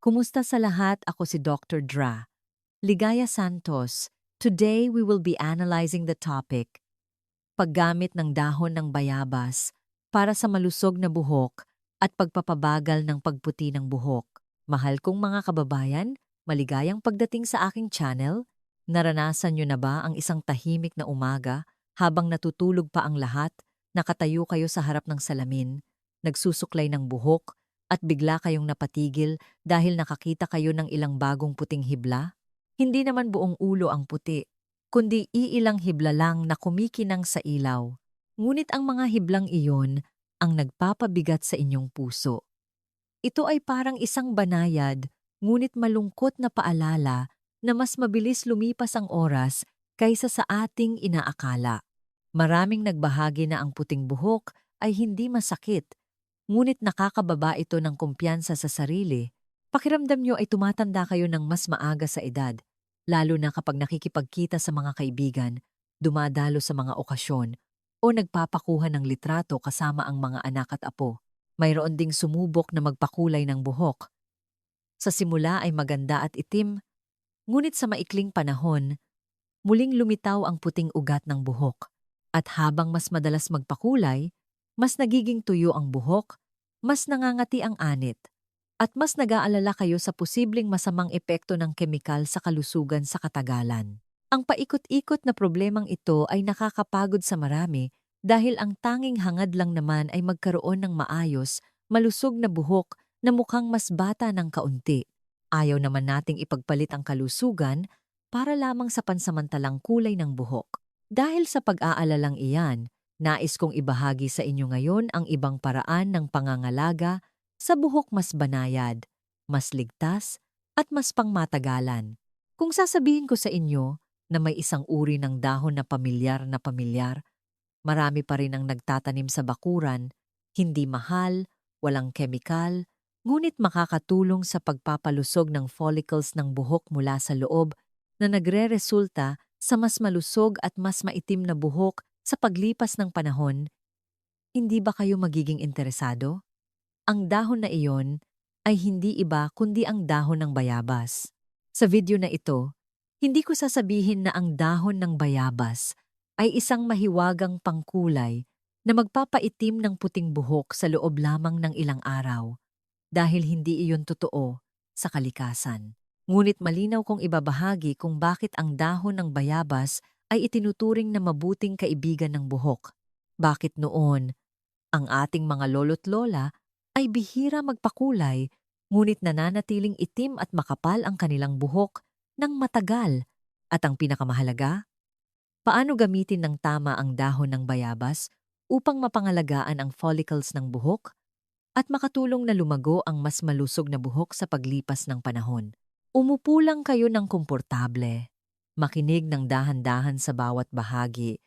Kumusta sa lahat? Ako si Dr. Dra. Ligaya Santos. Today we will be analyzing the topic, paggamit ng dahon ng bayabas para sa malusog na buhok at pagpapabagal ng pagputi ng buhok. Mahal kong mga kababayan, maligayang pagdating sa aking channel. Naranasan niyo na ba ang isang tahimik na umaga habang natutulog pa ang lahat, nakatayo kayo sa harap ng salamin, nagsusuklay ng buhok, at bigla kayong napatigil dahil nakakita kayo ng ilang bagong puting hibla? Hindi naman buong ulo ang puti, kundi iilang hibla lang na kumikinang sa ilaw. Ngunit ang mga hiblang iyon ang nagpapabigat sa inyong puso. Ito ay parang isang banayad, ngunit malungkot na paalala na mas mabilis lumipas ang oras kaysa sa ating inaakala. Maraming nagbahagi na ang puting buhok ay hindi masakit, ngunit nakakababa ito ng kumpiyansa sa sarili. Pakiramdam nyo ay tumatanda kayo ng mas maaga sa edad, lalo na kapag nakikipagkita sa mga kaibigan, dumadalo sa mga okasyon, o nagpapakuha ng litrato kasama ang mga anak at apo. Mayroon ding sumubok na magpakulay ng buhok. Sa simula ay maganda at itim, ngunit sa maikling panahon, muling lumitaw ang puting ugat ng buhok. At habang mas madalas magpakulay, mas nagiging tuyo ang buhok, mas nangangati ang anit, at mas nag-aalala kayo sa posibleng masamang epekto ng kemikal sa kalusugan sa katagalan. Ang paikot-ikot na problemang ito ay nakakapagod sa marami dahil ang tanging hangad lang naman ay magkaroon ng maayos, malusog na buhok na mukhang mas bata ng kaunti. Ayaw naman nating ipagpalit ang kalusugan para lamang sa pansamantalang kulay ng buhok. Dahil sa pag-aalalang iyan, nais kong ibahagi sa inyo ngayon ang ibang paraan ng pangangalaga sa buhok mas banayad, mas ligtas, at mas pangmatagalan. Kung sasabihin ko sa inyo na may isang uri ng dahon na pamilyar, marami pa rin ang nagtatanim sa bakuran, hindi mahal, walang kemikal, ngunit makakatulong sa pagpapalusog ng follicles ng buhok mula sa loob na nagre-resulta sa mas malusog at mas maitim na buhok sa paglipas ng panahon. Hindi ba kayo magiging interesado? Ang dahon na iyon ay hindi iba kundi ang dahon ng bayabas. Sa video na ito, hindi ko sasabihin na ang dahon ng bayabas ay isang mahiwagang pangkulay na magpapaitim ng puting buhok sa loob lamang ng ilang araw, dahil hindi iyon totoo sa kalikasan. Ngunit malinaw kong ibabahagi kung bakit ang dahon ng bayabas ay itinuturing na mabuting kaibigan ng buhok. Bakit noon, ang ating mga lolo't lola ay bihira magpakulay, ngunit nananatiling itim at makapal ang kanilang buhok ng matagal. At ang pinakamahalaga, paano gamitin ng tama ang dahon ng bayabas upang mapangalagaan ang follicles ng buhok at makatulong na lumago ang mas malusog na buhok sa paglipas ng panahon. Umupo lang kayo ng komportable. Makinig ng dahan-dahan sa bawat bahagi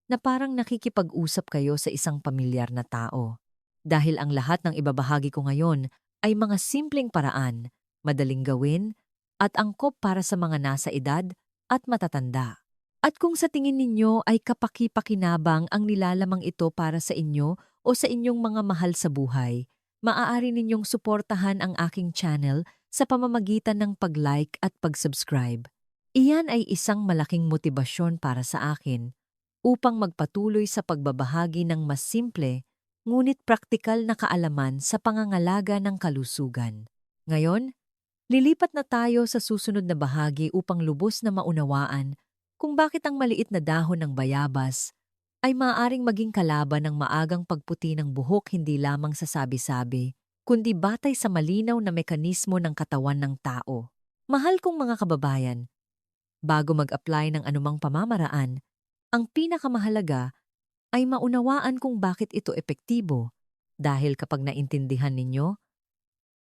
na parang nakikipag-usap kayo sa isang pamilyar na tao. Dahil ang lahat ng ibabahagi ko ngayon ay mga simpleng paraan, madaling gawin, at angkop para sa mga nasa edad at matatanda. At kung sa tingin ninyo ay kapaki-pakinabang ang nilalamang ito para sa inyo o sa inyong mga mahal sa buhay, maaari ninyong suportahan ang aking channel sa pamamagitan ng pag-like at pag-subscribe. Iyan ay isang malaking motibasyon para sa akin upang magpatuloy sa pagbabahagi ng mas simple ngunit praktikal na kaalaman sa pangangalaga ng kalusugan. Ngayon, lilipat na tayo sa susunod na bahagi upang lubos na maunawaan kung bakit ang maliit na dahon ng bayabas ay maaaring maging kalaban ng maagang pagputi ng buhok hindi lamang sa sabi-sabi, kundi batay sa malinaw na mekanismo ng katawan ng tao. Mahal kong mga kababayan, bago mag-apply ng anumang pamamaraan, ang pinakamahalaga ay maunawaan kung bakit ito epektibo, dahil kapag naintindihan ninyo,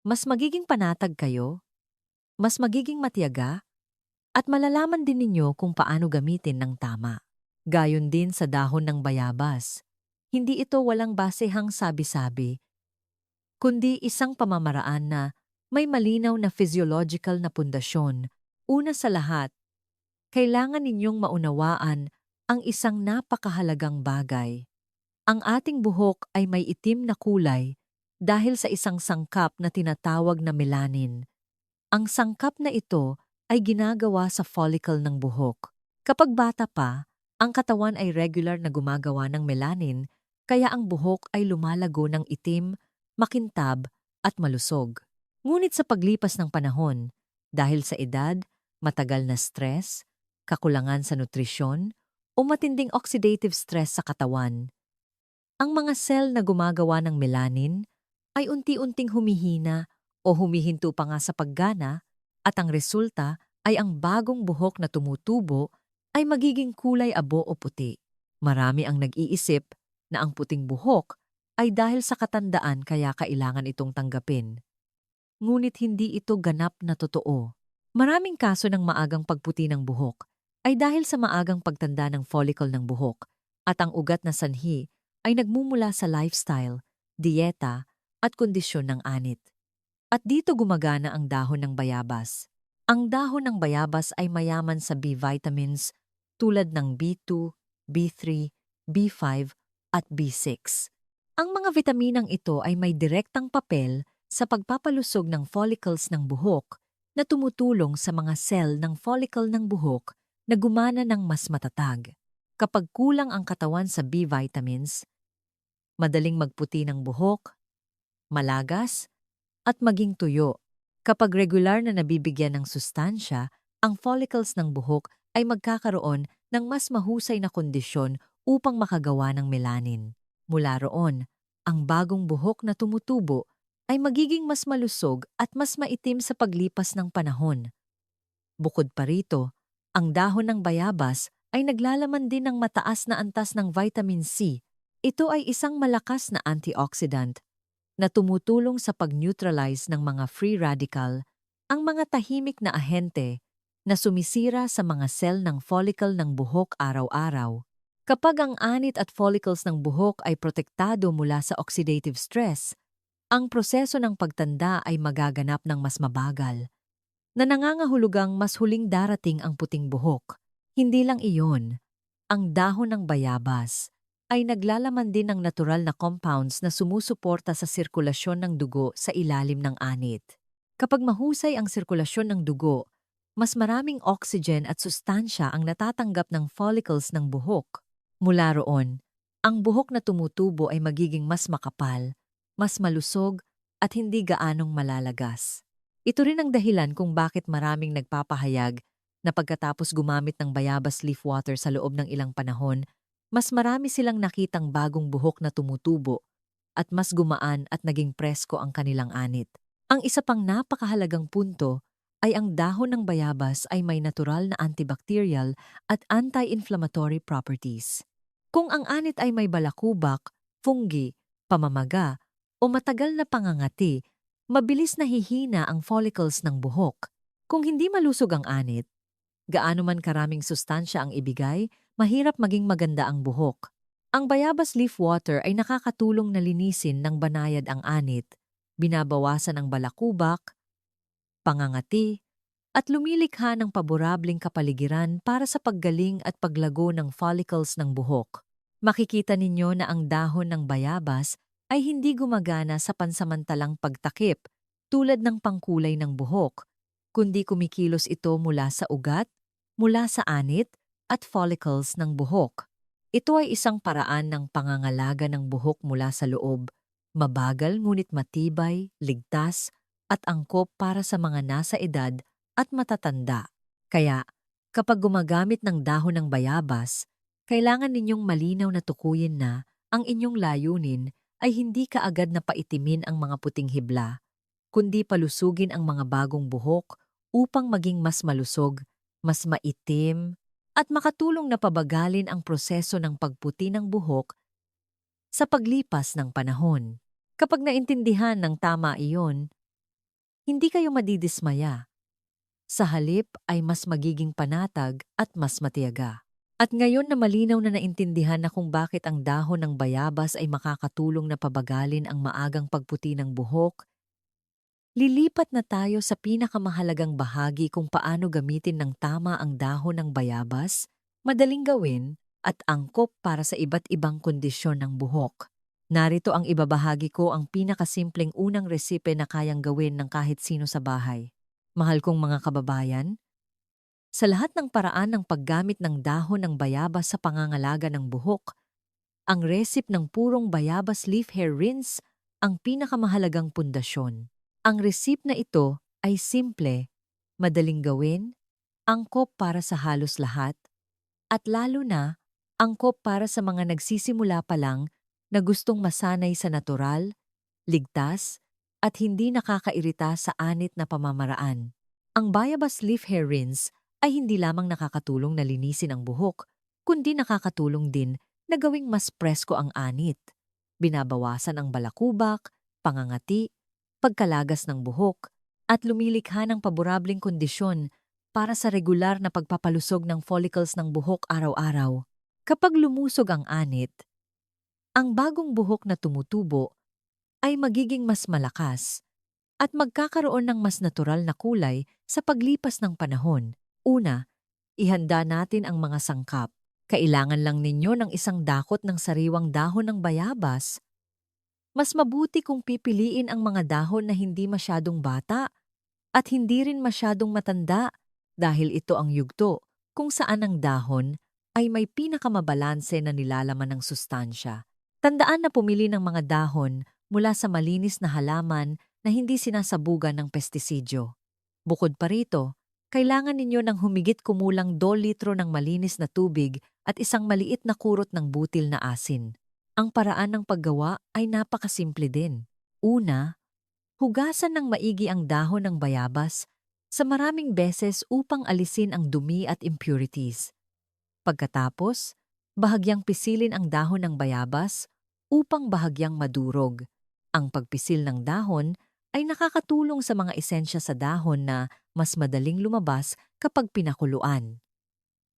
mas magiging panatag kayo, mas magiging matiyaga, at malalaman din ninyo kung paano gamitin ng tama. Gayon din sa dahon ng bayabas. Hindi ito walang basehang sabi-sabi, kundi isang pamamaraan na may malinaw na physiological na pundasyon. Una sa lahat, kailangan ninyong maunawaan ang isang napakahalagang bagay. Ang ating buhok ay may itim na kulay dahil sa isang sangkap na tinatawag na melanin. Ang sangkap na ito ay ginagawa sa follicle ng buhok. Kapag bata pa, ang katawan ay regular na gumagawa ng melanin, kaya ang buhok ay lumalago ng itim, makintab at malusog. Ngunit sa paglipas ng panahon, dahil sa edad, matagal na stress, kakulangan sa nutrisyon, o matinding oxidative stress sa katawan, ang mga cell na gumagawa ng melanin ay unti-unting humihina o humihinto pa nga sa paggana, at ang resulta ay ang bagong buhok na tumutubo ay magiging kulay abo o puti. Marami ang nag-iisip na ang puting buhok ay dahil sa katandaan kaya kailangan itong tanggapin. Ngunit hindi ito ganap na totoo. Maraming kaso ng maagang pagputi ng buhok ay dahil sa maagang pagtanda ng follicle ng buhok, at ang ugat na sanhi ay nagmumula sa lifestyle, dieta, at kondisyon ng anit. At dito gumagana ang dahon ng bayabas. Ang dahon ng bayabas ay mayaman sa B vitamins tulad ng B2, B3, B5, at B6. Ang mga vitaminang ito ay may direktang papel sa pagpapalusog ng follicles ng buhok na tumutulong sa mga cell ng follicle ng buhok na gumana ng mas matatag. Kapag kulang ang katawan sa B vitamins, madaling magputi ng buhok, malagas, at maging tuyo. Kapag regular na nabibigyan ng sustansya, ang follicles ng buhok ay magkakaroon ng mas mahusay na kondisyon upang makagawa ng melanin. Mula roon, ang bagong buhok na tumutubo ay magiging mas malusog at mas maitim sa paglipas ng panahon. Bukod pa rito, ang dahon ng bayabas ay naglalaman din ng mataas na antas ng vitamin C. Ito ay isang malakas na antioxidant na tumutulong sa pag-neutralize ng mga free radical, ang mga tahimik na ahente na sumisira sa mga cell ng follicle ng buhok araw-araw. Kapag ang anit at follicles ng buhok ay protektado mula sa oxidative stress, ang proseso ng pagtanda ay magaganap ng mas mabagal, na nangangahulugang mas huling darating ang puting buhok. Hindi lang iyon, ang dahon ng bayabas ay naglalaman din ng natural na compounds na sumusuporta sa sirkulasyon ng dugo sa ilalim ng anit. Kapag mahusay ang sirkulasyon ng dugo, mas maraming oxygen at sustansya ang natatanggap ng follicles ng buhok. Mula roon, ang buhok na tumutubo ay magiging mas makapal, mas malusog, at hindi gaanong malalagas. Ito rin ang dahilan kung bakit maraming nagpapahayag na pagkatapos gumamit ng bayabas leaf water sa loob ng ilang panahon, mas marami silang nakitang bagong buhok na tumutubo at mas gumaan at naging presko ang kanilang anit. Ang isa pang napakahalagang punto ay ang dahon ng bayabas ay may natural na antibacterial at anti-inflammatory properties. Kung ang anit ay may balakubak, fungi, pamamaga, o matagal na pangangati, mabilis na hihina ang follicles ng buhok. Kung hindi malusog ang anit, gaano man karaming sustansya ang ibigay, mahirap maging maganda ang buhok. Ang bayabas leaf water ay nakakatulong na linisin ng banayad ang anit, binabawasan ang balakubak, pangangati, at lumilikha ng paborableng kapaligiran para sa paggaling at paglago ng follicles ng buhok. Makikita ninyo na ang dahon ng bayabas ay hindi gumagana sa pansamantalang pagtakip tulad ng pangkulay ng buhok, kundi kumikilos ito mula sa ugat, mula sa anit, at follicles ng buhok. Ito ay isang paraan ng pangangalaga ng buhok mula sa loob, mabagal ngunit matibay, ligtas, at angkop para sa mga nasa edad at matatanda. Kaya, kapag gumagamit ng dahon ng bayabas, kailangan ninyong malinaw na tukuyin na ang inyong layunin ay hindi kaagad na paitimin ang mga puting hibla, kundi palusugin ang mga bagong buhok upang maging mas malusog, mas maitim, at makatulong na pabagalin ang proseso ng pagputi ng buhok sa paglipas ng panahon. Kapag naintindihan ng tama iyon, hindi kayo madidismaya. Sa halip ay mas magiging panatag at mas matiyaga. At ngayon na malinaw na naintindihan na kung bakit ang dahon ng bayabas ay makakatulong na pabagalin ang maagang pagputi ng buhok, lilipat na tayo sa pinakamahalagang bahagi kung paano gamitin ng tama ang dahon ng bayabas, madaling gawin, at angkop para sa iba't ibang kondisyon ng buhok. Narito ang ibabahagi ko ang pinakasimpleng unang resipe na kayang gawin ng kahit sino sa bahay. Mahal kong mga kababayan, sa lahat ng paraan ng paggamit ng dahon ng bayabas sa pangangalaga ng buhok, ang recipe ng purong bayabas leaf hair rinse ang pinakamahalagang pundasyon. Ang recipe na ito ay simple, madaling gawin, angkop para sa halos lahat, at lalo na angkop para sa mga nagsisimula pa lang na gustong masanay sa natural, ligtas, at hindi nakakairita sa anit na pamamaraan. Ang bayabas leaf hair rinse ay hindi lamang nakakatulong na linisin ang buhok, kundi nakakatulong din na gawing mas presko ang anit. Binabawasan ang balakubak, pangangati, pagkalagas ng buhok, at lumilikha ng paborableng kondisyon para sa regular na pagpapalusog ng follicles ng buhok araw-araw. Kapag lumusog ang anit, ang bagong buhok na tumutubo ay magiging mas malakas at magkakaroon ng mas natural na kulay sa paglipas ng panahon. Una, ihanda natin ang mga sangkap. Kailangan lang ninyo ng isang dakot ng sariwang dahon ng bayabas. Mas mabuti kung pipiliin ang mga dahon na hindi masyadong bata at hindi rin masyadong matanda dahil ito ang yugto kung saan ang dahon ay may pinakamabalanse na nilalaman ng sustansya. Tandaan na pumili ng mga dahon mula sa malinis na halaman na hindi sinasabugan ng pestisidyo. Bukod pa rito, kailangan ninyo ng humigit kumulang 2 litro ng malinis na tubig at isang maliit na kurot ng butil na asin. Ang paraan ng paggawa ay napakasimple din. Una, hugasan ng maigi ang dahon ng bayabas sa maraming beses upang alisin ang dumi at impurities. Pagkatapos, bahagyang pisilin ang dahon ng bayabas upang bahagyang madurog. Ang pagpisil ng dahon ay nakakatulong sa mga esensya sa dahon na mas madaling lumabas kapag pinakuluan.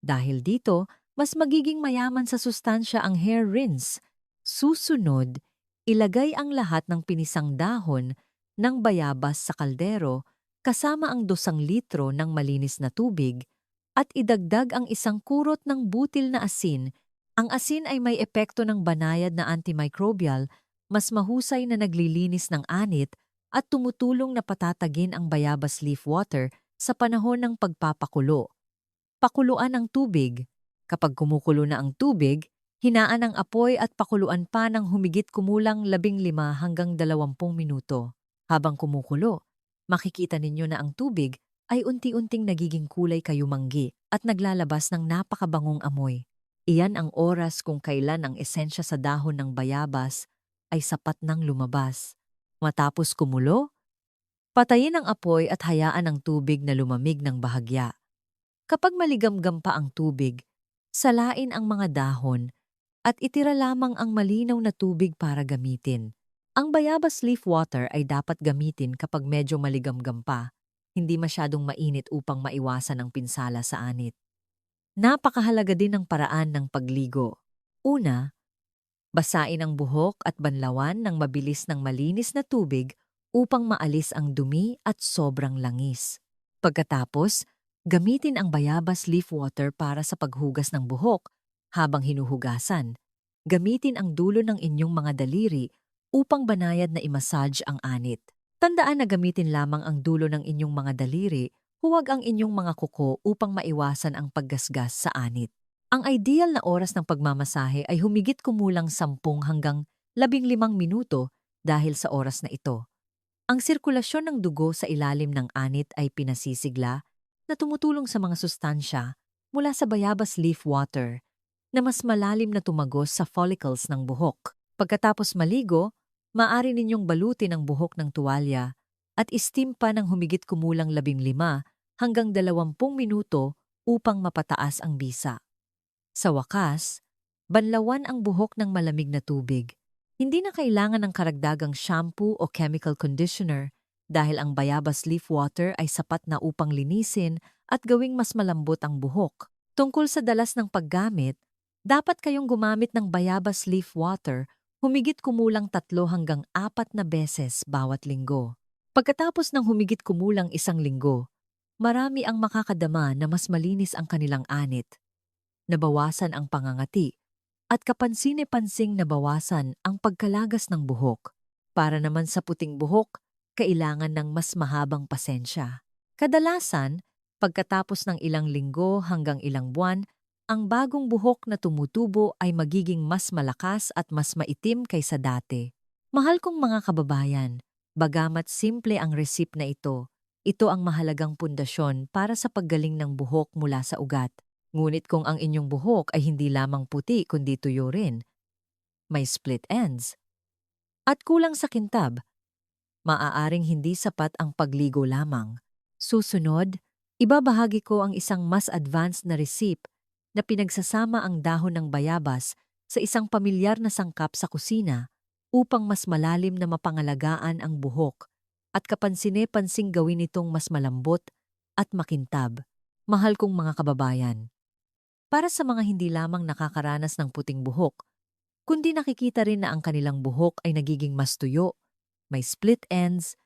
Dahil dito, mas magiging mayaman sa sustansya ang hair rinse. Susunod, ilagay ang lahat ng pinisang dahon ng bayabas sa kaldero kasama ang 2 litro ng malinis na tubig at idagdag ang isang kurot ng butil na asin. Ang asin ay may epekto ng banayad na antimicrobial, mas mahusay na naglilinis ng anit at tumutulong na patatagin ang bayabas leaf water sa panahon ng pagpapakulo. Pakuluan ang tubig. Kapag kumukulo na ang tubig, hinaan ang apoy at pakuluan pa ng humigit kumulang 15 hanggang 20 minuto. Habang kumukulo, makikita ninyo na ang tubig ay unti-unting nagiging kulay kayumanggi at naglalabas ng napakabangong amoy. Iyan ang oras kung kailan ang esensya sa dahon ng bayabas ay sapat nang lumabas. Matapos kumulo, patayin ang apoy at hayaan ang tubig na lumamig ng bahagya. Kapag maligamgam pa ang tubig, salain ang mga dahon at itira lamang ang malinaw na tubig para gamitin. Ang bayabas leaf water ay dapat gamitin kapag medyo maligamgam pa, hindi masyadong mainit upang maiwasan ang pinsala sa anit. Napakahalaga din ang paraan ng pagligo. Una, basain ang buhok at banlawan ng mabilis ng malinis na tubig upang maalis ang dumi at sobrang langis. Pagkatapos, gamitin ang bayabas leaf water para sa paghugas ng buhok. Habang hinuhugasan, gamitin ang dulo ng inyong mga daliri upang banayad na imassage ang anit. Tandaan na gamitin lamang ang dulo ng inyong mga daliri, huwag ang inyong mga kuko upang maiwasan ang paggasgas sa anit. Ang ideal na oras ng pagmamasahe ay humigit kumulang 10 hanggang 15 minuto dahil sa oras na ito. Ang sirkulasyon ng dugo sa ilalim ng anit ay pinasisigla na tumutulong sa mga sustansya mula sa bayabas leaf water na mas malalim na tumagos sa follicles ng buhok. Pagkatapos maligo, maaari ninyong balutin ang buhok ng tuwalya at steam pa ng humigit kumulang 15 hanggang 20 minuto upang mapataas ang bisa. Sa wakas, banlawan ang buhok ng malamig na tubig. Hindi na kailangan ng karagdagang shampoo o chemical conditioner dahil ang bayabas leaf water ay sapat na upang linisin at gawing mas malambot ang buhok. Tungkol sa dalas ng paggamit, dapat kayong gumamit ng bayabas leaf water humigit kumulang 3 hanggang 4 na beses bawat linggo. Pagkatapos ng humigit kumulang 1 linggo, marami ang makakadama na mas malinis ang kanilang anit. Nabawasan ang pangangati at kapansin-pansing nabawasan ang pagkalagas ng buhok. Para naman sa puting buhok, kailangan ng mas mahabang pasensya. Kadalasan, pagkatapos ng ilang linggo hanggang ilang buwan, ang bagong buhok na tumutubo ay magiging mas malakas at mas maitim kaysa dati. Mahal kong mga kababayan, bagamat simple ang resip na ito ang mahalagang pundasyon para sa paggaling ng buhok mula sa ugat. Ngunit kung ang inyong buhok ay hindi lamang puti kundi tuyo rin, may split ends, at kulang sa kintab, maaaring hindi sapat ang pagligo lamang. Susunod, ibabahagi ko ang isang mas advanced na resip na pinagsasama ang dahon ng bayabas sa isang pamilyar na sangkap sa kusina upang mas malalim na mapangalagaan ang buhok at kapansine-pansing gawin itong mas malambot at makintab. Mahal kong mga kababayan, para sa mga hindi lamang nakakaranas ng puting buhok, kundi nakikita rin na ang kanilang buhok ay nagiging mas tuyo, may split ends,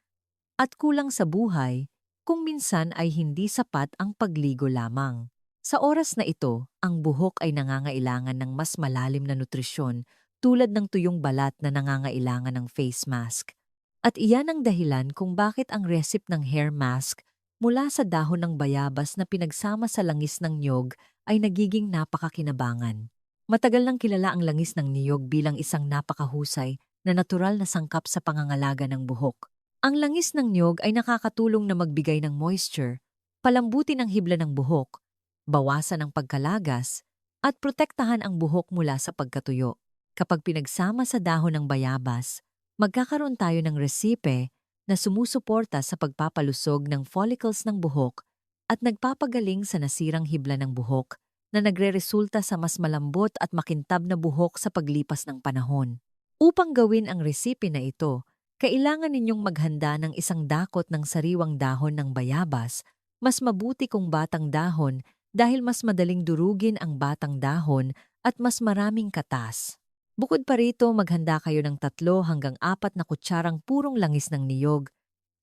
at kulang sa buhay, kung minsan ay hindi sapat ang pagligo lamang. Sa oras na ito, ang buhok ay nangangailangan ng mas malalim na nutrisyon tulad ng tuyong balat na nangangailangan ng face mask. At iyan ang dahilan kung bakit ang recipe ng hair mask mula sa dahon ng bayabas na pinagsama sa langis ng niyog ay nagiging napakakinabangan. Matagal nang kilala ang langis ng niyog bilang isang napakahusay na natural na sangkap sa pangangalaga ng buhok. Ang langis ng niyog ay nakakatulong na magbigay ng moisture, palambutin ang hibla ng buhok, bawasan ang pagkalagas, at protektahan ang buhok mula sa pagkatuyo. Kapag pinagsama sa dahon ng bayabas, magkakaroon tayo ng resipe na sumusuporta sa pagpapalusog ng follicles ng buhok at nagpapagaling sa nasirang hibla ng buhok na nagreresulta sa mas malambot at makintab na buhok sa paglipas ng panahon. Upang gawin ang resipe na ito, kailangan ninyong maghanda ng isang dakot ng sariwang dahon ng bayabas, mas mabuti kung batang dahon dahil mas madaling durugin ang batang dahon at mas maraming katas. Bukod pa rito, maghanda kayo ng 3 hanggang 4 na kutsarang purong langis ng niyog.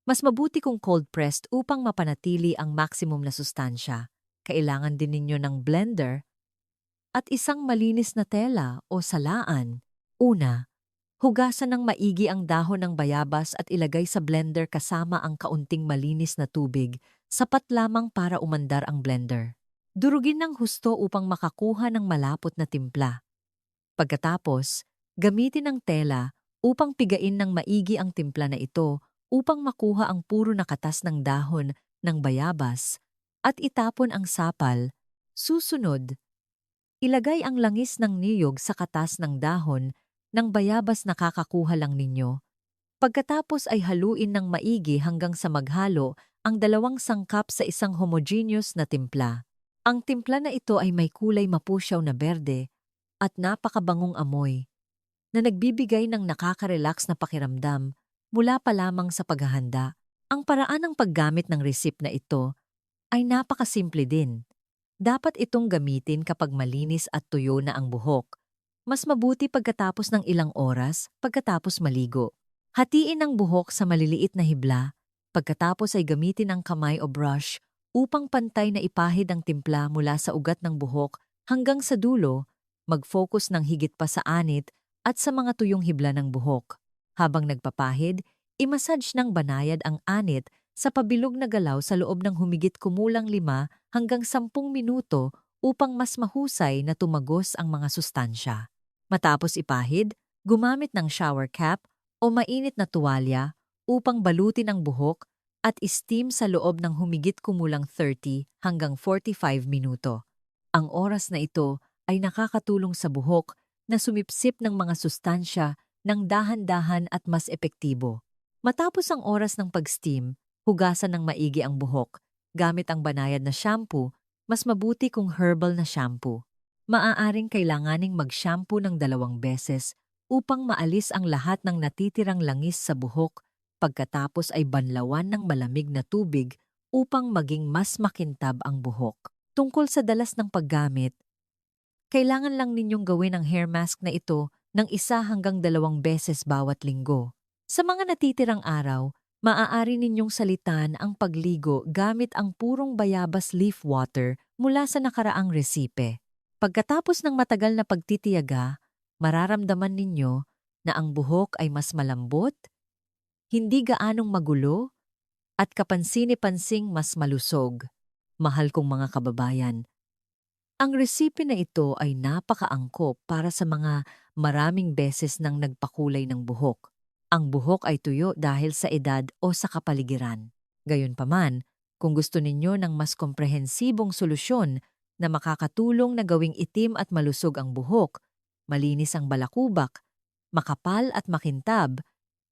Mas mabuti kung cold-pressed upang mapanatili ang maximum na sustansya. Kailangan din ninyo ng blender at isang malinis na tela o salaan. Una, hugasan ng maigi ang dahon ng bayabas at ilagay sa blender kasama ang kaunting malinis na tubig, sapat lamang para umandar ang blender. Durugin ng husto upang makakuha ng malapot na timpla. Pagkatapos, gamitin ang tela upang pigain ng maigi ang timpla na ito upang makuha ang puro na katas ng dahon ng bayabas at itapon ang sapal. Susunod, ilagay ang langis ng niyog sa katas ng dahon ng bayabas na kakakuha lang ninyo. Pagkatapos ay haluin ng maigi hanggang sa maghalo ang 2 sangkap sa isang homogeneous na timpla. Ang timpla na ito ay may kulay mapusyaw na berde at napakabangong amoy na nagbibigay ng nakaka-relax na pakiramdam mula pa lamang sa paghahanda. Ang paraan ng paggamit ng resip na ito ay napakasimple din. Dapat itong gamitin kapag malinis at tuyo na ang buhok. Mas mabuti pagkatapos ng ilang oras pagkatapos maligo. Hatiin ang buhok sa maliliit na hibla, pagkatapos ay gamitin ang kamay o brush upang pantay na ipahid ang timpla mula sa ugat ng buhok hanggang sa dulo, mag-focus ng higit pa sa anit at sa mga tuyong hibla ng buhok. Habang nagpapahid, imassage ng banayad ang anit sa pabilog na galaw sa loob ng humigit kumulang 5 hanggang 10 minuto upang mas mahusay na tumagos ang mga sustansya. Matapos ipahid, gumamit ng shower cap o mainit na tuwalya upang balutin ang buhok at steam sa loob ng humigit kumulang 30 hanggang 45 minuto. Ang oras na ito ay nakakatulong sa buhok na sumipsip ng mga sustansya ng dahan-dahan at mas epektibo. Matapos ang oras ng pag-steam, hugasan ng maigi ang buhok. Gamit ang banayad na shampoo, mas mabuti kung herbal na shampoo. Maaaring kailanganing mag-shampoo ng 2 beses upang maalis ang lahat ng natitirang langis sa buhok, pagkatapos ay banlawan ng malamig na tubig upang maging mas makintab ang buhok. Tungkol sa dalas ng paggamit, kailangan lang ninyong gawin ang hair mask na ito ng 1 hanggang 2 beses bawat linggo. Sa mga natitirang araw, maaari ninyong salitan ang pagligo gamit ang purong bayabas leaf water mula sa nakaraang resipe. Pagkatapos ng matagal na pagtitiyaga, mararamdaman ninyo na ang buhok ay mas malambot, hindi gaanong magulo, at kapansini-pansing mas malusog. Mahal kong mga kababayan, ang resipe na ito ay napakaangkop para sa mga maraming beses nang nagpakulay ng buhok. Ang buhok ay tuyo dahil sa edad o sa kapaligiran. Gayunpaman, kung gusto ninyo ng mas komprehensibong solusyon na makakatulong na gawing itim at malusog ang buhok, malinis ang balakubak, makapal at makintab,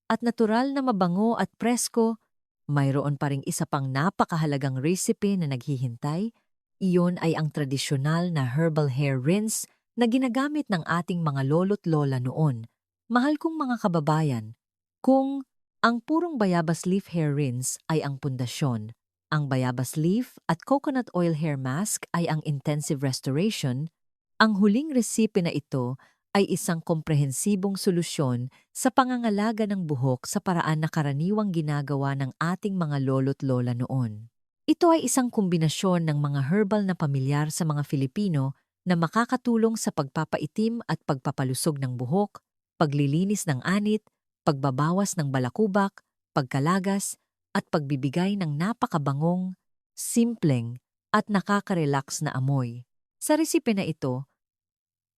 at natural na mabango at presko, mayroon pa ring isa pang napakahalagang recipe na naghihintay. Iyon ay ang tradisyonal na herbal hair rinse na ginagamit ng ating mga lolo't lola noon. Mahal kong mga kababayan, kung ang purong bayabas leaf hair rinse ay ang pundasyon, ang bayabas leaf at coconut oil hair mask ay ang intensive restoration, ang huling resipe na ito ay isang komprehensibong solusyon sa pangangalaga ng buhok sa paraan na karaniwang ginagawa ng ating mga lolo't lola noon. Ito ay isang kombinasyon ng mga herbal na pamilyar sa mga Filipino na makakatulong sa pagpapaitim at pagpapalusog ng buhok, paglilinis ng anit, pagbabawas ng balakubak, pagkalagas, at pagbibigay ng napakabangong, simpleng, at nakaka-relax na amoy. Sa resipe na ito,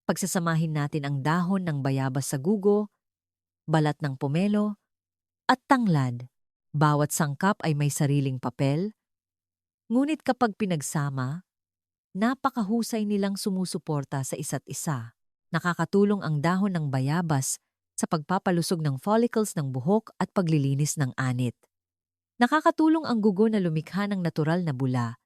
pagsasamahin natin ang dahon ng bayabas sa gugo, balat ng pomelo, at tanglad. Bawat sangkap ay may sariling papel, ngunit kapag pinagsama, napakahusay nilang sumusuporta sa isa't isa. Nakakatulong ang dahon ng bayabas sa pagpapalusog ng follicles ng buhok at paglilinis ng anit. Nakakatulong ang gugo na lumikha ng natural na bula.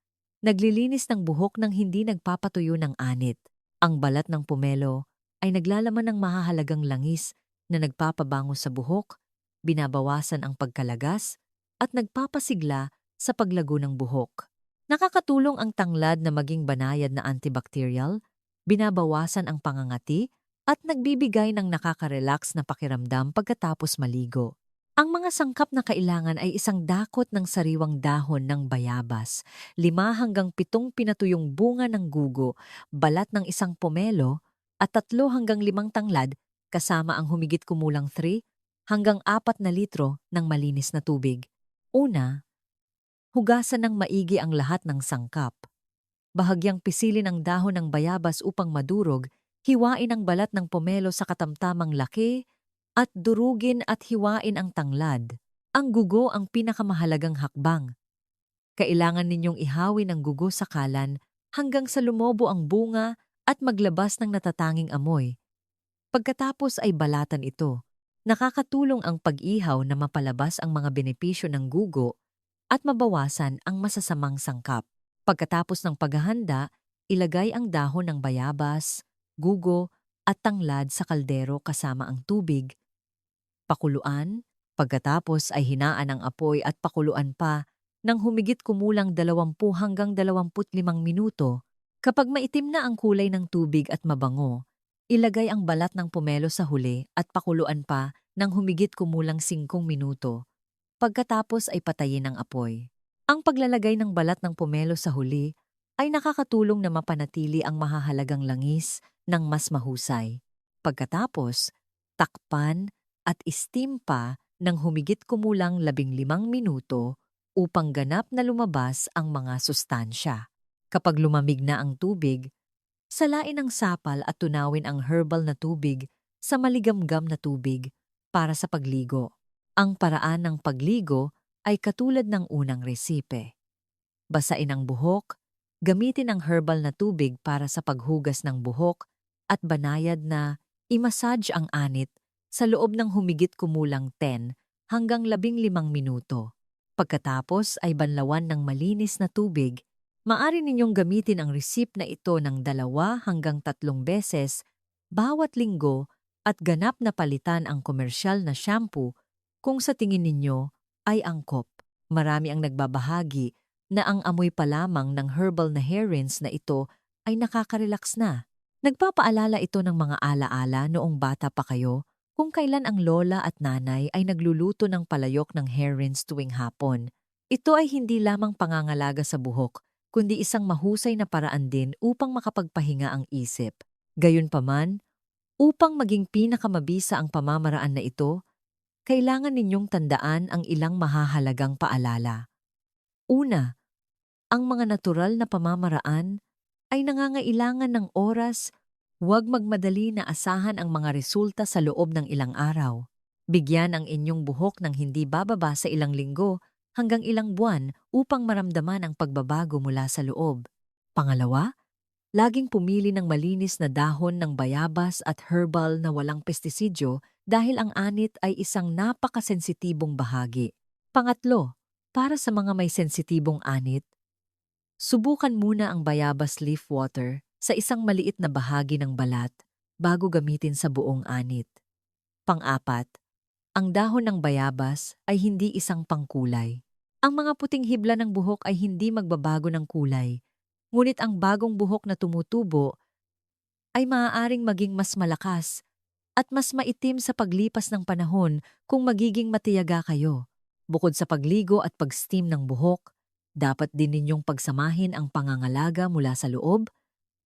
Naglilinis ng buhok nang hindi nagpapatuyo ng anit. Ang balat ng pomelo ay naglalaman ng mahahalagang langis na nagpapabango sa buhok, binabawasan ang pagkalagas, at nagpapasigla sa paglago ng buhok. Nakakatulong ang tanglad na maging banayad na antibacterial, binabawasan ang pangangati, at nagbibigay ng nakaka-relax na pakiramdam pagkatapos maligo. Ang mga sangkap na kailangan ay isang dakot ng sariwang dahon ng bayabas, 5 hanggang 7 pinatuyong bunga ng gugo, balat ng isang pomelo, at 3 hanggang 5 tanglad kasama ang humigit kumulang 3 hanggang 4 na litro ng malinis na tubig. Una, hugasan ng maigi ang lahat ng sangkap. Bahagyang pisilin ang dahon ng bayabas upang madurog, hiwain ang balat ng pomelo sa katamtamang laki, at durugin at hiwain ang tanglad. Ang gugo ang pinakamahalagang hakbang. Kailangan ninyong ihawin ang gugo sa kalan hanggang sa lumobo ang bunga at maglabas ng natatanging amoy. Pagkatapos ay balatan ito. Nakakatulong ang pag-ihaw na mapalabas ang mga benepisyo ng gugo at mabawasan ang masasamang sangkap. Pagkatapos ng paghahanda, ilagay ang dahon ng bayabas, gugo, at tanglad sa kaldero kasama ang tubig. Pakuluan, pagkatapos ay hinaan ang apoy at pakuluan pa ng humigit kumulang 20 hanggang 25 minuto. Kapag maitim na ang kulay ng tubig at mabango, ilagay ang balat ng pomelo sa huli at pakuluan pa ng humigit kumulang 5 minuto. Pagkatapos ay patayin ang apoy. Ang paglalagay ng balat ng pomelo sa huli ay nakakatulong na mapanatili ang mahahalagang langis ng mas mahusay. Pagkatapos, takpan at steam pa ng humigit kumulang 15 minuto upang ganap na lumabas ang mga sustansya. Kapag lumamig na ang tubig, salain ang sapal at tunawin ang herbal na tubig sa maligamgam na tubig para sa pagligo. Ang paraan ng pagligo ay katulad ng unang resipe. Basain ang buhok, gamitin ang herbal na tubig para sa paghugas ng buhok at banayad na i-massage ang anit sa loob ng humigit kumulang 10 hanggang 15 minuto. Pagkatapos ay banlawan ng malinis na tubig. Maaari ninyong gamitin ang recipe na ito ng 2 hanggang 3 beses bawat linggo at ganap na palitan ang komersyal na shampoo kung sa tingin ninyo ay angkop. Marami ang nagbabahagi na ang amoy pa lamang ng herbal na hair rinse na ito ay nakaka-relax na. Nagpapaalala ito ng mga alaala noong bata pa kayo kung kailan ang lola at nanay ay nagluluto ng palayok ng hair rinse tuwing hapon. Ito ay hindi lamang pangangalaga sa buhok, kundi isang mahusay na paraan din upang makapagpahinga ang isip. Gayunpaman, upang maging pinakamabisa ang pamamaraan na ito, kailangan ninyong tandaan ang ilang mahahalagang paalala. Una, ang mga natural na pamamaraan ay nangangailangan ng oras, huwag magmadali na asahan ang mga resulta sa loob ng ilang araw. Bigyan ang inyong buhok ng hindi bababa sa ilang linggo hanggang ilang buwan upang maramdaman ang pagbabago mula sa loob. Pangalawa, laging pumili ng malinis na dahon ng bayabas at herbal na walang pestisidyo dahil ang anit ay isang napakasensitibong bahagi. Pangatlo, para sa mga may sensitibong anit, subukan muna ang bayabas leaf water sa isang maliit na bahagi ng balat bago gamitin sa buong anit. Pang-apat, ang dahon ng bayabas ay hindi isang pangkulay. Ang mga puting hibla ng buhok ay hindi magbabago ng kulay, ngunit ang bagong buhok na tumutubo ay maaaring maging mas malakas at mas maitim sa paglipas ng panahon kung magiging matiyaga kayo. Bukod sa pagligo at pag-steam ng buhok, dapat din ninyong pagsamahin ang pangangalaga mula sa loob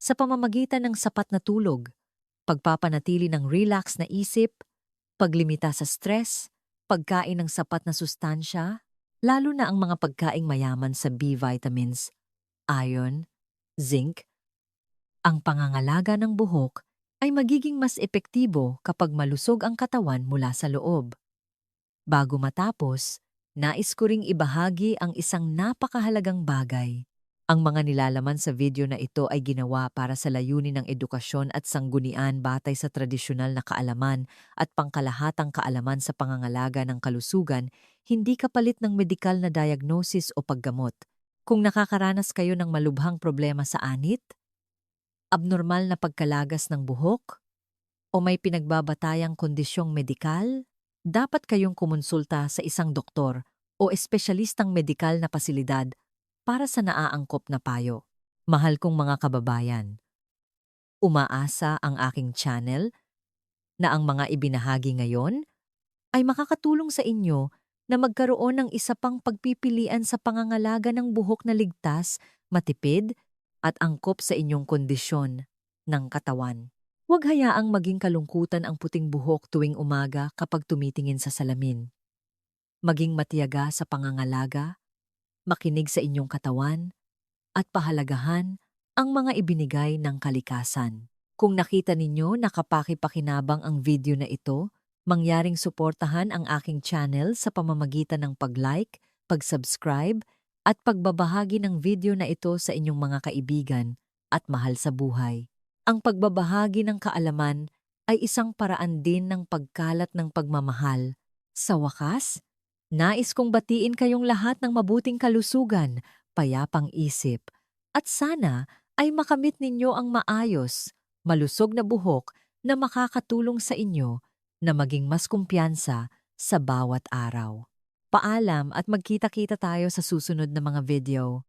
sa pamamagitan ng sapat na tulog, pagpapanatili ng relax na isip, paglimita sa stress, pagkain ng sapat na sustansya, lalo na ang mga pagkaing mayaman sa B vitamins, iron, zinc. Ang pangangalaga ng buhok ay magiging mas epektibo kapag malusog ang katawan mula sa loob. Bago matapos, nais ko ring ibahagi ang isang napakahalagang bagay. Ang mga nilalaman sa video na ito ay ginawa para sa layunin ng edukasyon at sanggunian batay sa tradisyonal na kaalaman at pangkalahatang kaalaman sa pangangalaga ng kalusugan, hindi kapalit ng medikal na diagnosis o paggamot. Kung nakakaranas kayo ng malubhang problema sa anit, abnormal na pagkalagas ng buhok, o may pinagbabatayang kondisyong medikal, dapat kayong kumonsulta sa isang doktor o espesyalistang medikal na pasilidad para sa naaangkop na payo. Mahal kong mga kababayan, umaasa ang aking channel na ang mga ibinahagi ngayon ay makakatulong sa inyo na magkaroon ng isa pang pagpipilian sa pangangalaga ng buhok na ligtas, matipid, at angkop sa inyong kondisyon ng katawan. Huwag hayaang maging kalungkutan ang puting buhok tuwing umaga kapag tumitingin sa salamin. Maging matiyaga sa pangangalaga, makinig sa inyong katawan, at pahalagahan ang mga ibinigay ng kalikasan. Kung nakita ninyo na kapaki-pakinabang ang video na ito, mangyaring suportahan ang aking channel sa pamamagitan ng pag-like, pag-subscribe, at pagbabahagi ng video na ito sa inyong mga kaibigan at mahal sa buhay. Ang pagbabahagi ng kaalaman ay isang paraan din ng pagkalat ng pagmamahal. Sa wakas, nais kong batiin kayong lahat ng mabuting kalusugan, payapang isip, at sana ay makamit ninyo ang maayos, malusog na buhok na makakatulong sa inyo na maging mas kumpiyansa sa bawat araw. Paalam at magkita-kita tayo sa susunod na mga video.